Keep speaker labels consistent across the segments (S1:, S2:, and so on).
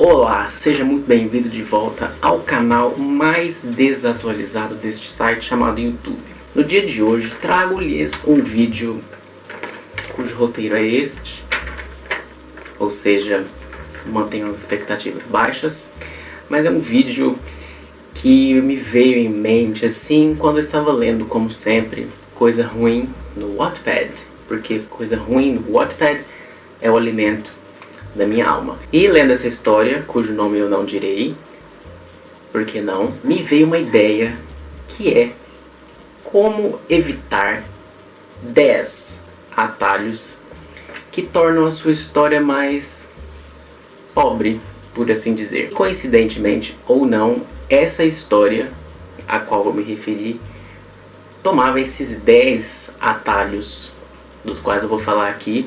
S1: Olá, seja muito bem-vindo de volta ao canal mais desatualizado deste site chamado YouTube. No dia de hoje trago-lhes um vídeo cujo roteiro é este, ou seja, mantenham as expectativas baixas, mas é um vídeo que me veio em mente assim quando eu estava lendo, como sempre, coisa ruim no Wattpad, porque coisa ruim no Wattpad é o alimento da minha alma. E lendo essa história, cujo nome eu não direi, porque não, me veio uma ideia que é como evitar 10 atalhos que tornam a sua história mais pobre, por assim dizer. Coincidentemente ou não, essa história a qual eu me referi tomava esses 10 atalhos dos quais eu vou falar aqui.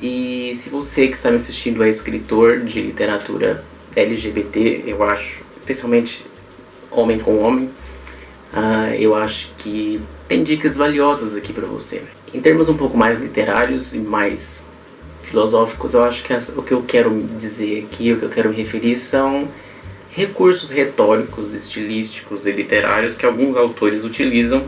S1: E se você que está me assistindo é escritor de literatura LGBT, eu acho, especialmente homem com homem, eu acho que tem dicas valiosas aqui para você. Em termos um pouco mais literários e mais filosóficos, eu acho que o que eu quero dizer aqui, o que eu quero me referir são recursos retóricos, estilísticos e literários que alguns autores utilizam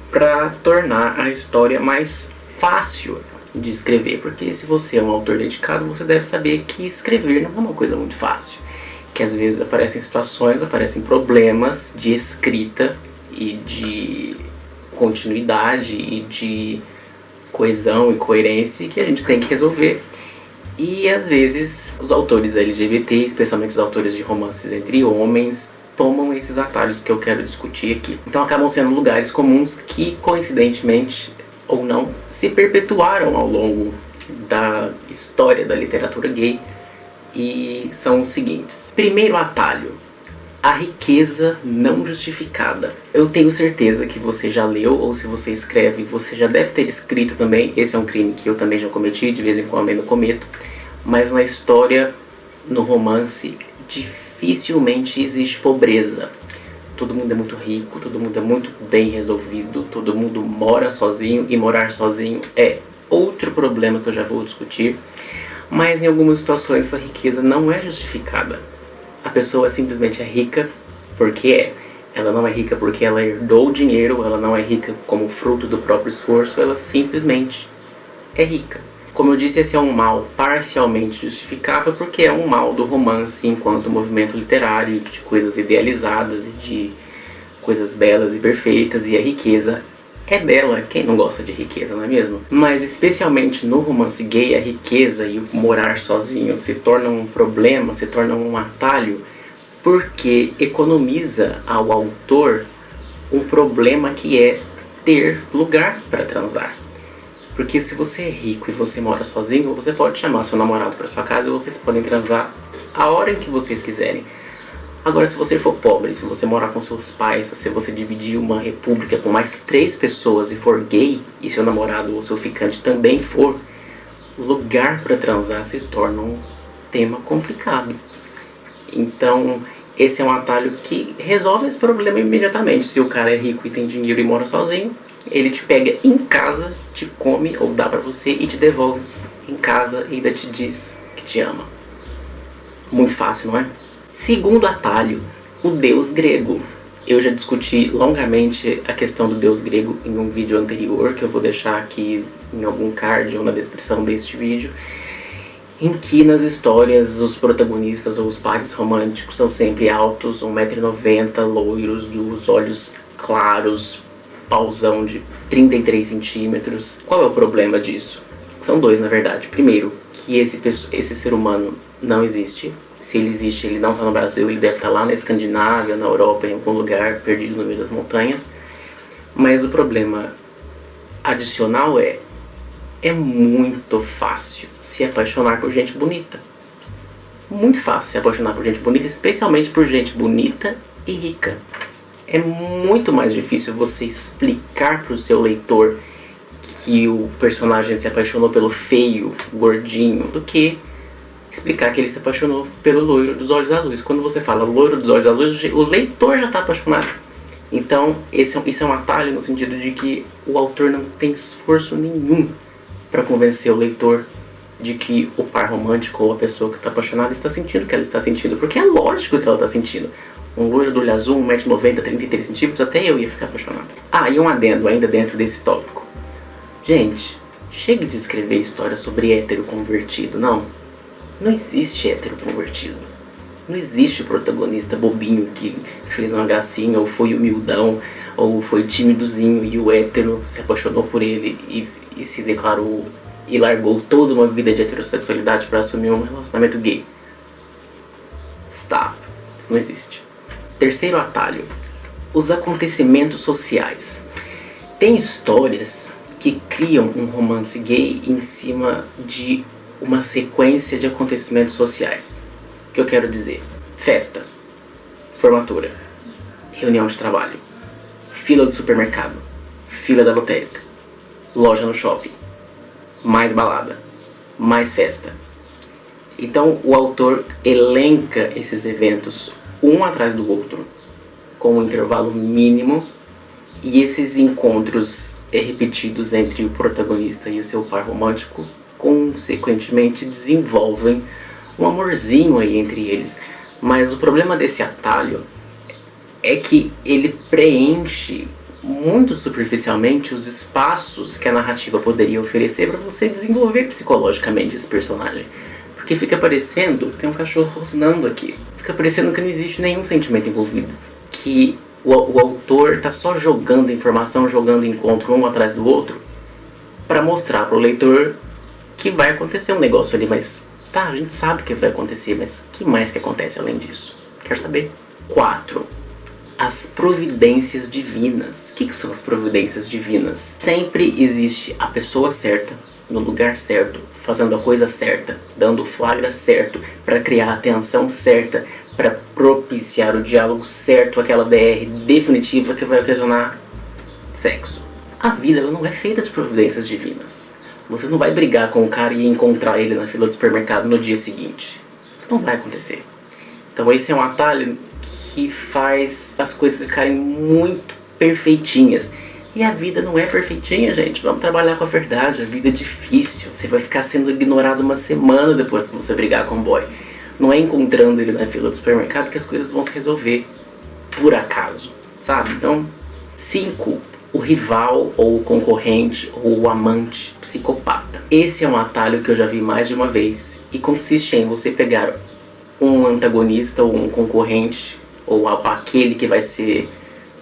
S1: para tornar a história mais fácil de escrever, porque se você é um autor dedicado, você deve saber que escrever não é uma coisa muito fácil, que às vezes aparecem situações, aparecem problemas de escrita e de continuidade e de coesão e coerência que a gente tem que resolver, e às vezes os autores LGBT, especialmente os autores de romances entre homens, tomam esses atalhos que eu quero discutir aqui. Então acabam sendo lugares comuns que, coincidentemente ou não, se perpetuaram ao longo da história da literatura gay, e são os seguintes. Primeiro atalho: a riqueza não justificada. Eu tenho certeza que você já leu, ou se você escreve, você já deve ter escrito também. Esse é um crime que eu também já cometi, de vez em quando ainda cometo, mas na história, no romance, dificilmente existe pobreza. Todo mundo é muito rico, todo mundo é muito bem resolvido, todo mundo mora sozinho, e morar sozinho é outro problema que eu já vou discutir. Mas em algumas situações essa riqueza não é justificada. A pessoa simplesmente é rica porque é. Ela não é rica porque ela herdou o dinheiro, ela não é rica como fruto do próprio esforço, ela simplesmente é rica. Como eu disse, esse é um mal parcialmente justificável, porque é um mal do romance enquanto movimento literário, de coisas idealizadas e de coisas belas e perfeitas, e a riqueza é bela. Quem não gosta de riqueza, não é mesmo? Mas especialmente no romance gay, a riqueza e o morar sozinho se tornam um problema, se tornam um atalho, porque economiza ao autor um problema que é ter lugar para transar. Porque se você é rico e você mora sozinho, você pode chamar seu namorado para sua casa e vocês podem transar a hora em que vocês quiserem. Agora, se você for pobre, se você morar com seus pais, se você dividir uma república com mais 3 pessoas e for gay, e seu namorado ou seu ficante também for, o lugar para transar se torna um tema complicado. Então, esse é um atalho que resolve esse problema imediatamente. Se o cara é rico e tem dinheiro e mora sozinho, ele te pega em casa, te come ou dá pra você e te devolve em casa e ainda te diz que te ama. Muito fácil, não é? Segundo atalho: o deus grego. Eu já discuti longamente a questão do deus grego em um vídeo anterior, que eu vou deixar aqui em algum card ou na descrição deste vídeo, em que nas histórias os protagonistas ou os pares românticos são sempre altos, 1,90 m, loiros, dos olhos claros, pauzão de 33 centímetros. Qual é o problema disso? São dois, na verdade. Primeiro, que esse ser humano não existe. Se ele existe, ele não está no Brasil, ele deve estar lá na Escandinávia, na Europa, em algum lugar perdido no meio das montanhas. Mas o problema adicional é muito fácil se apaixonar por gente bonita. Muito fácil se apaixonar por gente bonita, especialmente por gente bonita e rica. É muito mais difícil você explicar para o seu leitor que o personagem se apaixonou pelo feio, gordinho, do que explicar que ele se apaixonou pelo loiro dos olhos azuis. Quando você fala loiro dos olhos azuis, o leitor já está apaixonado. Então, isso é um atalho no sentido de que o autor não tem esforço nenhum para convencer o leitor de que o par romântico ou a pessoa que está apaixonada está sentindo o que ela está sentindo, porque é lógico que ela está sentindo. Um loiro do olho azul, 1,90 m, 33 centímetros, até eu ia ficar apaixonado. Ah, e um adendo ainda dentro desse tópico. Gente, chega de escrever história sobre hétero convertido, não. Não existe hétero convertido. Não existe o protagonista bobinho que fez uma gracinha, ou foi humildão, ou foi timidozinho e o hétero se apaixonou por ele e se declarou e largou toda uma vida de heterossexualidade para assumir um relacionamento gay. Stop. Isso não existe. Terceiro atalho. Os acontecimentos sociais. Tem histórias que criam um romance gay em cima de uma sequência de acontecimentos sociais. O que eu quero dizer? Festa, formatura, reunião de trabalho, fila do supermercado, fila da lotérica, loja no shopping, mais balada, mais festa. Então o autor elenca esses eventos um atrás do outro, com um intervalo mínimo, e esses encontros repetidos entre o protagonista e o seu par romântico consequentemente desenvolvem um amorzinho aí entre eles. Mas o problema desse atalho é que ele preenche muito superficialmente os espaços que a narrativa poderia oferecer para você desenvolver psicologicamente esse personagem. Porque fica parecendo, tem um cachorro rosnando aqui, fica parecendo que não existe nenhum sentimento envolvido. Que o autor está só jogando informação, jogando encontro um atrás do outro, para mostrar para o leitor que vai acontecer um negócio ali, mas tá, a gente sabe que vai acontecer, mas o que mais que acontece além disso? Quer saber? 4. As providências divinas. O que são as providências divinas? Sempre existe a pessoa certa, no lugar certo, fazendo a coisa certa, dando o flagra certo, para criar a tensão certa, para propiciar o diálogo certo, aquela DR definitiva que vai ocasionar sexo. A vida ela não é feita de providências divinas. Você não vai brigar com o cara e encontrar ele na fila do supermercado no dia seguinte. Isso não vai acontecer. Então esse é um atalho que faz as coisas ficarem muito perfeitinhas. E a vida não é perfeitinha, gente. Vamos trabalhar com a verdade. A vida é difícil. Você vai ficar sendo ignorado uma semana depois que você brigar com o boy. Não é encontrando ele na fila do supermercado que as coisas vão se resolver por acaso, sabe? Então, 5. O rival, ou o concorrente, ou o amante psicopata. Esse é um atalho que eu já vi mais de uma vez. E consiste em você pegar um antagonista, ou um concorrente, ou aquele que vai ser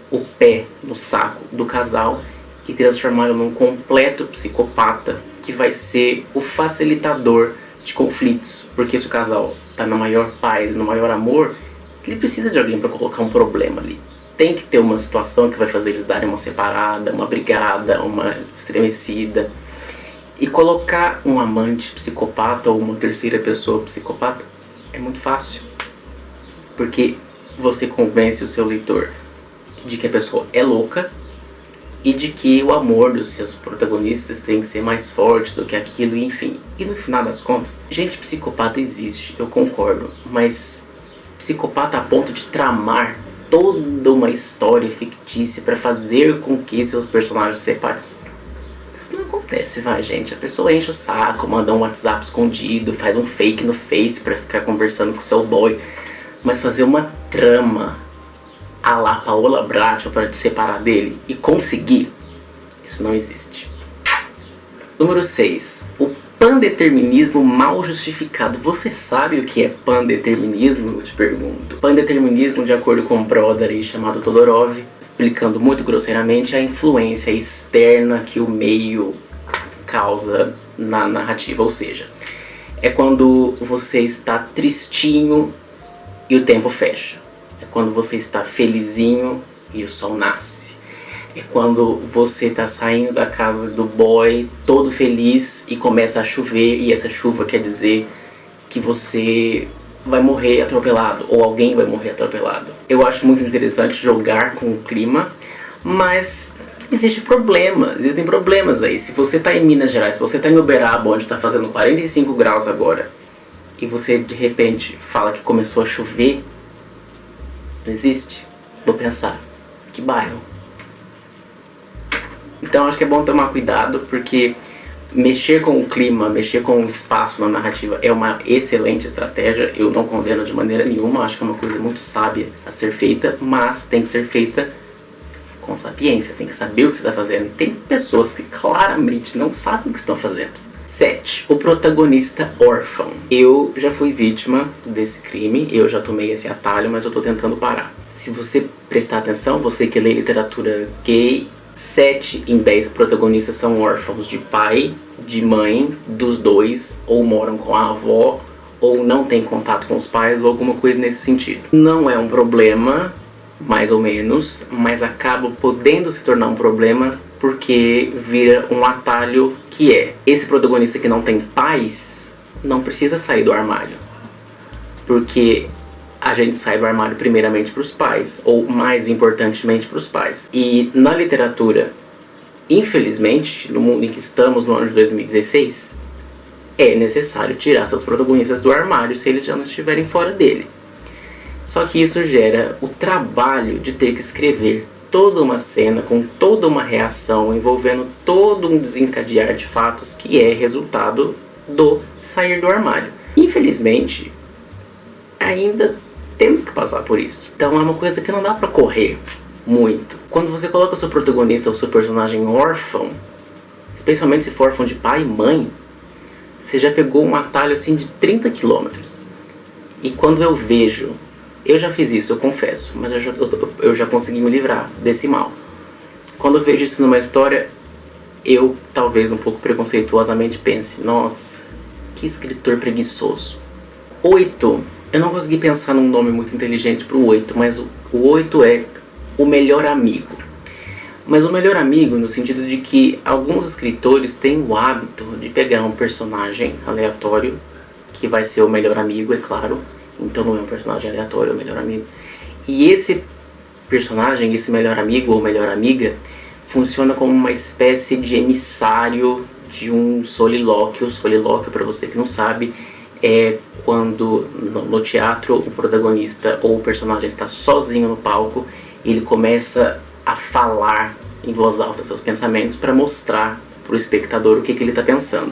S1: o pé no saco do casal, e transformá-lo num completo psicopata que vai ser o facilitador de conflitos. Porque se o casal tá na maior paz, no maior amor, ele precisa de alguém para colocar um problema ali. Tem que ter uma situação que vai fazer eles darem uma separada, uma brigada, uma estremecida. E colocar um amante psicopata ou uma terceira pessoa psicopata é muito fácil. Porque você convence o seu leitor de que a pessoa é louca e de que o amor dos seus protagonistas tem que ser mais forte do que aquilo, enfim. E no final das contas, gente psicopata existe, eu concordo, mas psicopata a ponto de tramar toda uma história fictícia para fazer com que seus personagens se separem. Isso não acontece, vai, gente. A pessoa enche o saco, manda um WhatsApp escondido, faz um fake no Face para ficar conversando com seu boy, mas fazer uma trama a la Paola Bracho para te separar dele e conseguir, isso não existe. Número 6. O pandeterminismo mal justificado. Você sabe o que é pandeterminismo? Eu te pergunto. Pandeterminismo, de acordo com um brother aí chamado Todorov, explicando muito grosseiramente a influência externa que o meio causa na narrativa. Ou seja, é quando você está tristinho e o tempo fecha. É quando você está felizinho e o sol nasce. É quando você está saindo da casa do boy todo feliz e começa a chover, e essa chuva quer dizer que você vai morrer atropelado, ou alguém vai morrer atropelado. Eu acho muito interessante jogar com o clima, mas existem problemas aí. Se você está em Minas Gerais, se você está em Uberaba, onde está fazendo 45 graus agora, e você de repente fala que começou a chover, não existe. Vou pensar, que bairro? Então acho que é bom tomar cuidado, porque Mexer com o clima, mexer com o espaço na narrativa é uma excelente estratégia. Eu não condeno de maneira nenhuma, acho que é uma coisa muito sábia a ser feita, mas tem que ser feita com sapiência, tem que saber o que você está fazendo. Tem pessoas que claramente não sabem o que estão fazendo. 7. O protagonista órfão. Eu já fui vítima desse crime, eu já tomei esse atalho, mas eu tô tentando parar. Se você prestar atenção, você que lê literatura gay, 7 em 10 protagonistas são órfãos de pai, de mãe, dos dois, ou moram com a avó, ou não têm contato com os pais, ou alguma coisa nesse sentido. Não é um problema, mais ou menos, mas acaba podendo se tornar um problema porque vira um atalho que é: esse protagonista que não tem pais não precisa sair do armário, porque a gente sai do armário primeiramente para os pais, ou mais importantemente para os pais. E na literatura, infelizmente, no mundo em que estamos, no ano de 2016, é necessário tirar seus protagonistas do armário se eles já não estiverem fora dele. Só que isso gera o trabalho de ter que escrever toda uma cena com toda uma reação envolvendo todo um desencadear de fatos que é resultado do sair do armário. Infelizmente, ainda temos que passar por isso. Então é uma coisa que não dá pra correr muito. Quando você coloca o seu protagonista ou seu personagem órfão, especialmente se for órfão de pai e mãe, você já pegou um atalho assim de 30 quilômetros. E quando eu vejo, eu já fiz isso, eu confesso, mas eu já consegui me livrar desse mal. Quando eu vejo isso numa história, eu talvez um pouco preconceituosamente pense: nossa, que escritor preguiçoso. 8. Eu não consegui pensar num nome muito inteligente pro 8, mas o 8 é o melhor amigo. Mas o melhor amigo no sentido de que alguns escritores têm o hábito de pegar um personagem aleatório, que vai ser o melhor amigo, é claro. Então não é um personagem aleatório, é o melhor amigo. E esse personagem, esse melhor amigo ou melhor amiga, funciona como uma espécie de emissário de um solilóquio. Solilóquio, para você que não sabe, é quando no teatro o protagonista ou o personagem está sozinho no palco e ele começa a falar em voz alta seus pensamentos para mostrar para o espectador o que ele está pensando.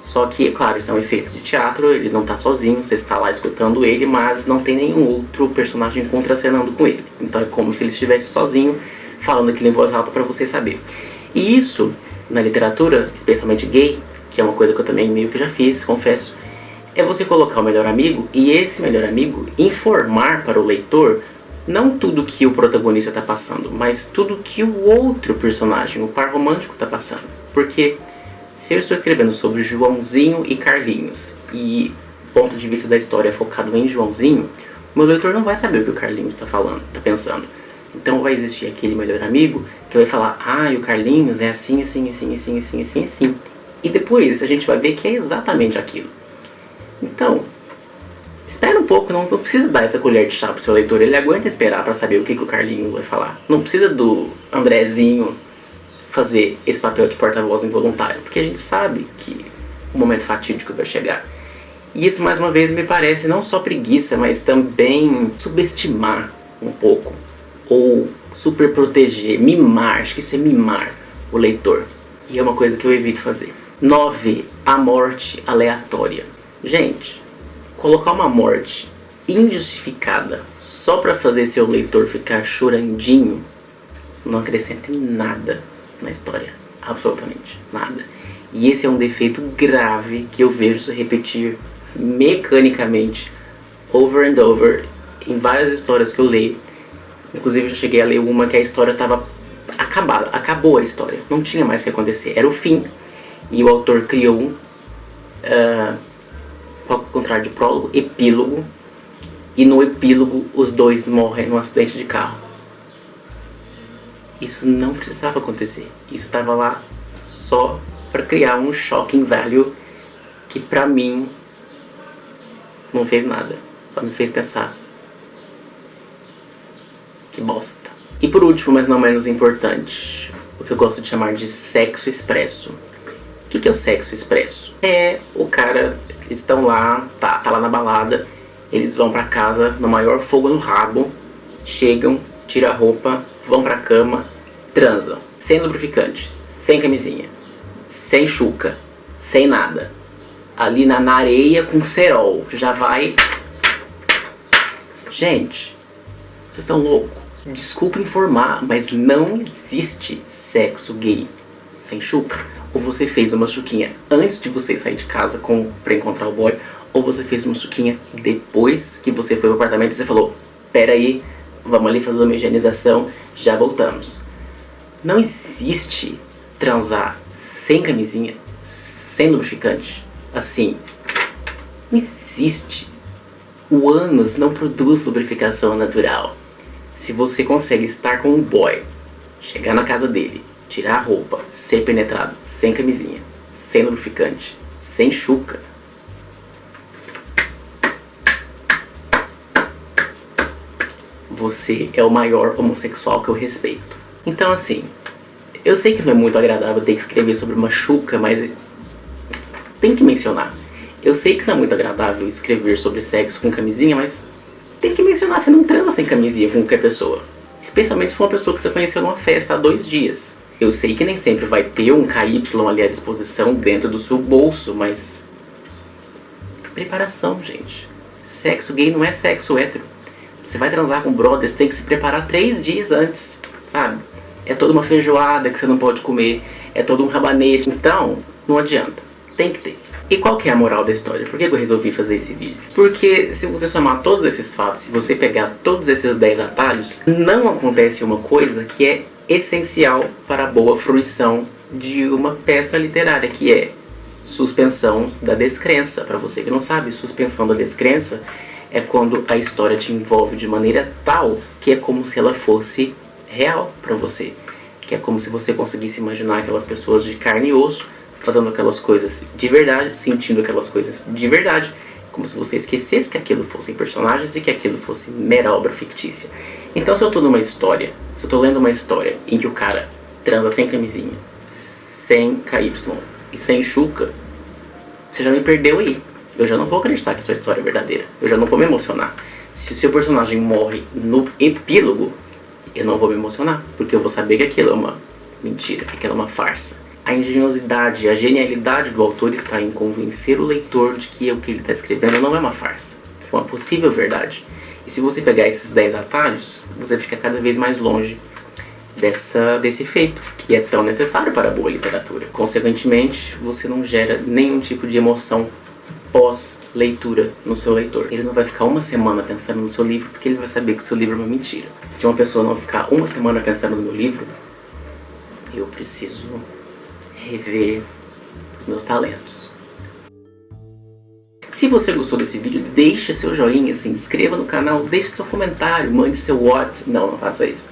S1: Só que, claro, isso é um efeito de teatro, ele não está sozinho, você está lá escutando ele, mas não tem nenhum outro personagem contracenando com ele. Então é como se ele estivesse sozinho falando aquilo em voz alta para você saber. E isso, na literatura, especialmente gay, que é uma coisa que eu também meio que já fiz, confesso, é você colocar o melhor amigo e esse melhor amigo informar para o leitor não tudo que o protagonista está passando, mas tudo que o outro personagem, o par romântico, está passando. Porque se eu estou escrevendo sobre Joãozinho e Carlinhos e o ponto de vista da história é focado em Joãozinho, o meu leitor não vai saber o que o Carlinhos está falando, está pensando. Então vai existir aquele melhor amigo que vai falar: ah, e o Carlinhos é assim, assim, assim, assim, assim, assim, assim. E depois a gente vai ver que é exatamente aquilo. Então, espera um pouco, não precisa dar essa colher de chá pro seu leitor, ele aguenta esperar para saber o que o Carlinhos vai falar. Não precisa do Andrezinho fazer esse papel de porta-voz involuntário, porque a gente sabe que o momento fatídico vai chegar. E isso, mais uma vez, me parece não só preguiça, mas também subestimar um pouco, ou super proteger, mimar, acho que isso é mimar o leitor. E é uma coisa que eu evito fazer. 9. A morte aleatória. Gente, colocar uma morte injustificada só para fazer seu leitor ficar chorandinho não acrescenta em nada na história, absolutamente nada. E esse é um defeito grave que eu vejo se repetir mecanicamente, over and over, em várias histórias que eu leio. Inclusive eu já cheguei a ler uma que a história estava acabada, acabou a história, não tinha mais o que acontecer, era o fim. E o autor criou ao contrário de prólogo, epílogo, e no epílogo os dois morrem num acidente de carro. Isso não precisava acontecer. Isso estava lá só para criar um shocking value que pra mim não fez nada. Só me fez pensar: que bosta. E por último, mas não menos importante, o que eu gosto de chamar de sexo expresso. O que é o sexo expresso? É o cara, eles estão lá, tá lá na balada, eles vão pra casa no maior fogo no rabo, chegam, tiram a roupa, vão pra cama, transam, sem lubrificante, sem camisinha, sem chuca, sem nada. Ali na areia com cerol. Já vai... Gente, vocês estão loucos. Desculpa informar, mas não existe sexo gay sem chuca. Ou você fez uma chuquinha antes de você sair de casa pra encontrar o boy, ou você fez uma chuquinha depois que você foi pro apartamento e você falou: pera aí, vamos ali fazer uma higienização, já voltamos. Não existe transar sem camisinha, sem lubrificante, assim. Não existe. O ânus não produz lubrificação natural. Se você consegue estar com um boy, chegar na casa dele, tirar a roupa, ser penetrado sem camisinha, sem lubrificante, sem chuca, você é o maior homossexual que eu respeito. Então assim, eu sei que não é muito agradável ter que escrever sobre uma chuca, mas tem que mencionar. Eu sei que não é muito agradável escrever sobre sexo com camisinha, mas tem que mencionar, você não transa sem camisinha com qualquer pessoa. Especialmente se for uma pessoa que você conheceu numa festa há 2 dias. Eu sei que nem sempre vai ter um KY ali à disposição dentro do seu bolso, mas... preparação, gente. Sexo gay não é sexo hétero. Você vai transar com brothers, tem que se preparar 3 dias antes, sabe? É toda uma feijoada que você não pode comer, é todo um rabanete. Então, não adianta. Tem que ter. E qual que é a moral da história? Por que eu resolvi fazer esse vídeo? Porque se você somar todos esses fatos, se você pegar todos esses 10 atalhos, não acontece uma coisa que é essencial para a boa fruição de uma peça literária, que é suspensão da descrença. Para você que não sabe, suspensão da descrença é quando a história te envolve de maneira tal que é como se ela fosse real para você. Que é como se você conseguisse imaginar aquelas pessoas de carne e osso fazendo aquelas coisas de verdade, sentindo aquelas coisas de verdade, como se você esquecesse que aquilo fossem personagens e que aquilo fosse mera obra fictícia. Então se eu tô numa história, se eu tô lendo uma história em que o cara transa sem camisinha, sem KY e sem chuca, você já me perdeu aí. Eu já não vou acreditar que a sua história é verdadeira. Eu já não vou me emocionar. Se o seu personagem morre no epílogo, eu não vou me emocionar, porque eu vou saber que aquilo é uma mentira, que aquilo é uma farsa. A engenhosidade, a genialidade do autor está em convencer o leitor de que o que ele está escrevendo não é uma farsa, é uma possível verdade. E se você pegar esses 10 atalhos, você fica cada vez mais longe desse efeito, que é tão necessário para a boa literatura. Consequentemente, você não gera nenhum tipo de emoção pós-leitura no seu leitor. Ele não vai ficar uma semana pensando no seu livro, porque ele vai saber que o seu livro é uma mentira. Se uma pessoa não ficar uma semana pensando no meu livro, eu preciso rever os meus talentos. Se você gostou desse vídeo, deixe seu joinha, se inscreva no canal, deixe seu comentário, mande seu WhatsApp. Não faça isso.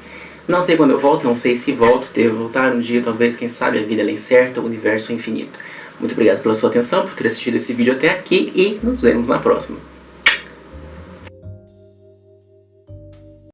S1: Não sei quando eu volto, não sei se volto, devo voltar um dia, talvez, quem sabe, a vida é incerta, o universo é infinito. Muito obrigado pela sua atenção, por ter assistido esse vídeo até aqui e nos vemos na próxima.